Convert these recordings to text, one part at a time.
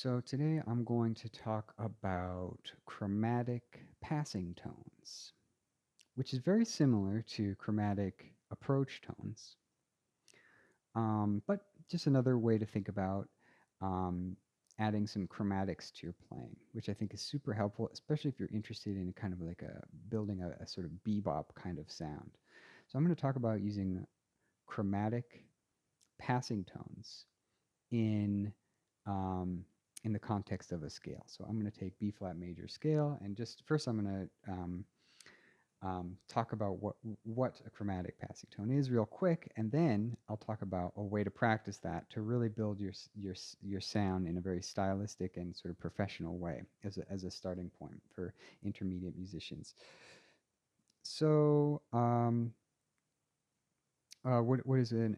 So today I'm going to talk about chromatic passing tones, which is very similar to chromatic approach tones, but just another way to think about um, adding some chromatics to your playing, which I think is super helpful, especially if you're interested in kind of like building a sort of bebop kind of sound. So I'm going to talk about using chromatic passing tones in um, in the context of a scale. So I'm going to take B flat major scale, and just first I'm going to talk about what a chromatic passing tone is real quick, and then I'll talk about a way to practice that to really build your sound in a very stylistic and sort of professional way as a starting point for intermediate musicians. So what is a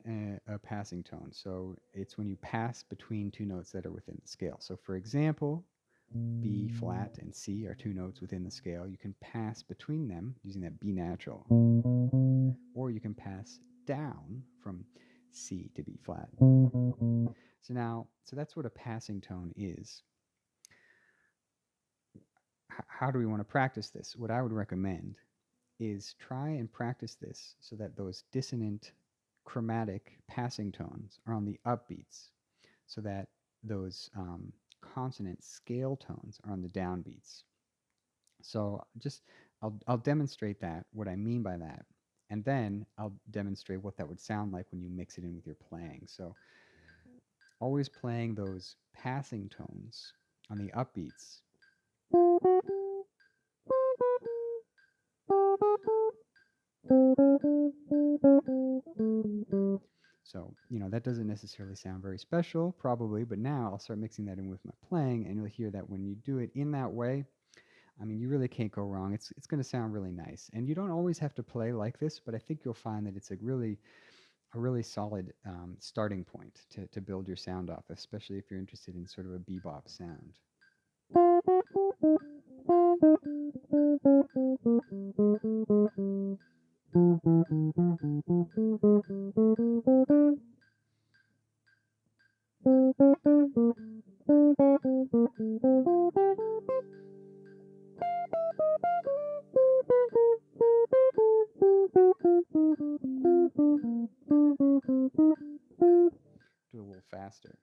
passing tone? So it's when you pass between two notes that are within the scale. So for example, B flat and C are two notes within the scale. You can pass between them using that B natural, or you can pass down from C to B flat. So that's what a passing tone is. How do we want to practice this? What I would recommend is try and practice this so that those dissonant chromatic passing tones are on the upbeats, so that those consonant scale tones are on the downbeats. So I'll demonstrate that, what I mean by that, and then I'll demonstrate what that would sound like when you mix it in with your playing. So always playing those passing tones on the upbeats. So, that doesn't necessarily sound very special, probably, but now I'll start mixing that in with my playing, and you'll hear that when you do it in that way, I mean, you really can't go wrong. It's going to sound really nice, and you don't always have to play like this, but I think you'll find that it's a really solid starting point to build your sound off, especially if you're interested in sort of a bebop sound. Do it a little faster.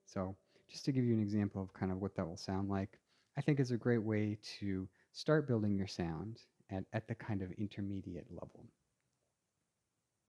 So, just to give you an example of kind of what that will sound like, I think is a great way to start building your sound at the kind of intermediate level.